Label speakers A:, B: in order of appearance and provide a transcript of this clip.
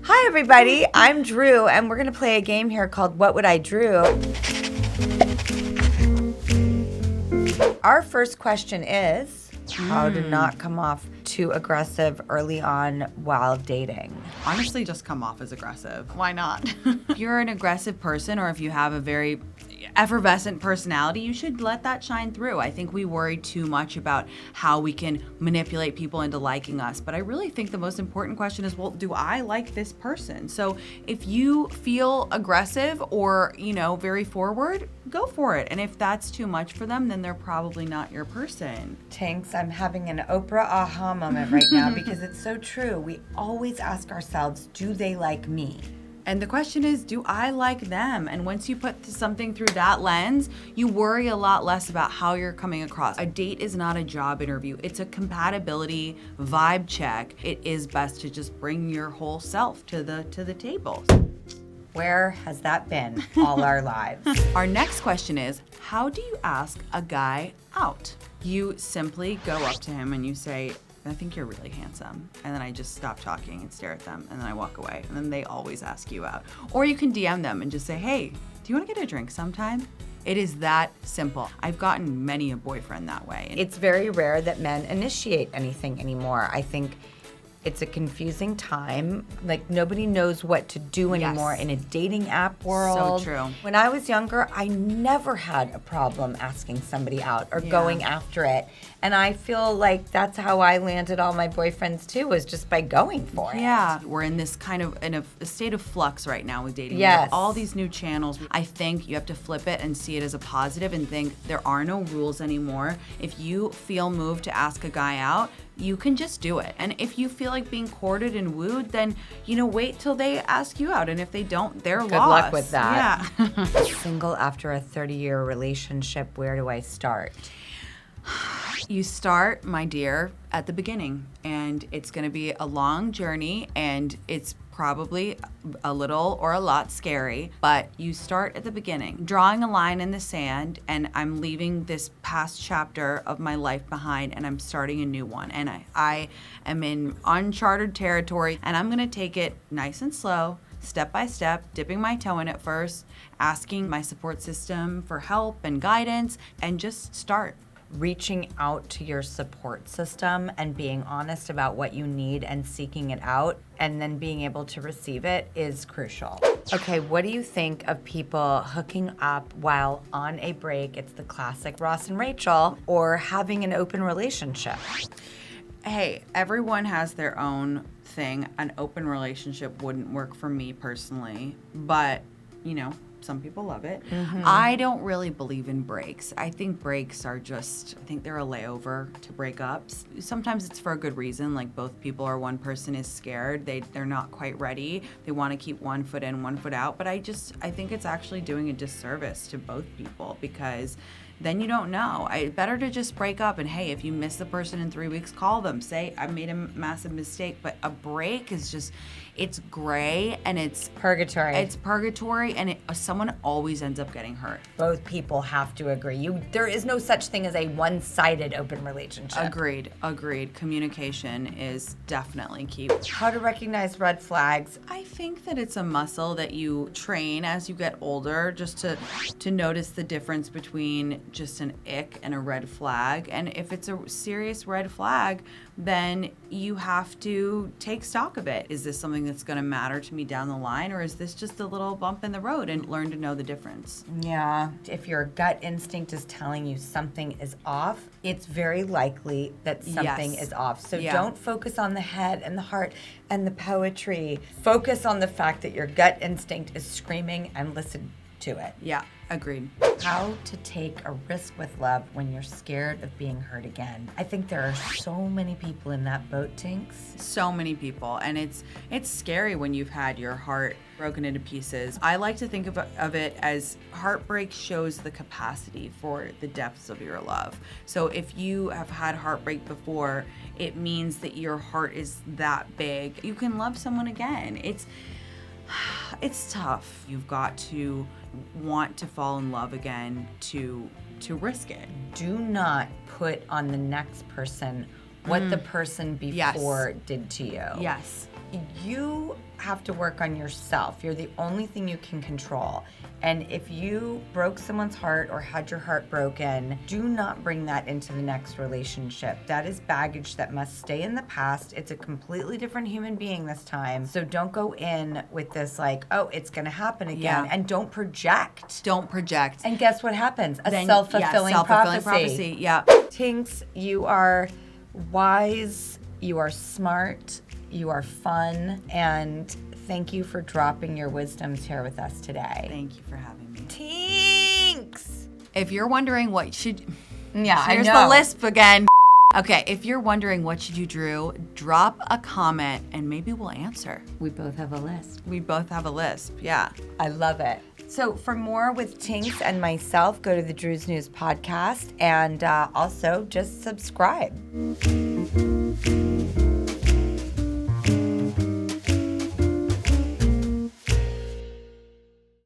A: Hi, everybody. I'm Drew, and we're going to play a game here called What Would I Drew? Our first question is how to not come off too aggressive early on while dating.
B: Honestly, just come off as aggressive. Why not? If you're an aggressive person or if you have a very effervescent personality, you should let that shine through. I think we worry too much about how we can manipulate people into liking us, but I really think the most important question is, well, do I like this person? So if you feel aggressive or, very forward, go for it. And if that's too much for them, then they're probably not your person.
A: Tinx, I'm having an Oprah aha moment right now because it's so true. We always ask ourselves, do they like me?
B: And the question is, do I like them? And once you put something through that lens, you worry a lot less about how you're coming across. A date is not a job interview. It's a compatibility vibe check. It is best to just bring your whole self to the table.
A: Where has that been all our lives?
B: Our next question is, how do you ask a guy out? You simply go up to him and you say, I think you're really handsome. And then I just stop talking and stare at them and then I walk away. And then they always ask you out. Or you can DM them and just say, hey, do you want to get a drink sometime? It is that simple. I've gotten many a boyfriend that way.
A: It's very rare that men initiate anything anymore. I think it's a confusing time. Like, nobody knows what to do anymore in a dating app world.
B: So true.
A: When I was younger, I never had a problem asking somebody out or going after it. And I feel like that's how I landed all my boyfriends too, was just by going for it.
B: Yeah, we're in this kind of in a state of flux right now with dating.
A: Yes.
B: We have all these new channels. I think you have to flip it and see it as a positive and think there are no rules anymore. If you feel moved to ask a guy out, you can just do it. And if you feel like being courted and wooed, then, wait till they ask you out. And if they don't, they're lost.
A: Good luck with that.
B: Yeah.
A: Single after a 30-year relationship, where do I start?
B: You start, my dear, at the beginning. And it's going to be a long journey, and it's probably a little or a lot scary, but you start at the beginning, drawing a line in the sand, and I'm leaving this past chapter of my life behind and I'm starting a new one. And I am in uncharted territory, and I'm gonna take it nice and slow, step by step, dipping my toe in it first, asking my support system for help and guidance, and just start.
A: Reaching out to your support system and being honest about what you need and seeking it out and then being able to receive it is crucial. Okay, what do you think of people hooking up while on a break? It's the classic Ross and Rachel, or having an open relationship.
B: Hey, everyone has their own thing. An open relationship wouldn't work for me personally, but some people love it. Mm-hmm. I don't really believe in breaks. I think breaks are they're a layover to breakups. Sometimes it's for a good reason, like both people or one person is scared. They're not quite ready. They want to keep one foot in, one foot out. But I think it's actually doing a disservice to both people, because then you don't know. Better to just break up, and hey, if you miss the person in 3 weeks, call them. Say, I made a massive mistake. But a break is just, it's gray and it's
A: purgatory.
B: It's purgatory, and someone always ends up getting hurt.
A: Both people have to agree. There is no such thing as a one-sided open relationship.
B: Agreed. Communication is definitely key.
A: How to recognize red flags?
B: I think that it's a muscle that you train as you get older, just to notice the difference between just an ick and a red flag. And if it's a serious red flag, then you have to take stock of it. Is this something that's going to matter to me down the line, or is this just a little bump in the road? And learn to know the difference.
A: Yeah. If your gut instinct is telling you something is off, it's very likely that something is off. So don't focus on the head and the heart and the poetry. Focus on the fact that your gut instinct is screaming, and listen to it.
B: Yeah, agreed.
A: How to take a risk with love when you're scared of being hurt again. I think there are so many people in that boat, Tinx.
B: So many people, and it's scary when you've had your heart broken into pieces. I like to think of it as heartbreak shows the capacity for the depths of your love. So if you have had heartbreak before, it means that your heart is that big. You can love someone again. It's tough. You've got to want to fall in love again to risk it.
A: Do not put on the next person what the person before did to you.
B: Yes.
A: you have to work on yourself. You're the only thing you can control. And if you broke someone's heart or had your heart broken, do not bring that into the next relationship. That is baggage that must stay in the past. It's a completely different human being this time. So don't go in with this like, oh, it's going to happen again.
B: Yeah.
A: And don't project.
B: Don't project.
A: And guess what happens? A
B: Then-
A: self-fulfilling
B: self-fulfilling
A: prophecy.
B: Yeah.
A: Tinx, you are wise, you are smart, you are fun, and thank you for dropping your wisdoms here with us today.
B: Thank you for having me.
A: Tinx!
B: If you're wondering what should...
A: Yeah,
B: Here's
A: I know.
B: the lisp again. Okay, if you're wondering what should you do, drop a comment and maybe we'll answer.
A: We both have a list.
B: We both have a lisp, yeah.
A: I love it. So for more with Tinx and myself, go to the Drew's News podcast and also just subscribe.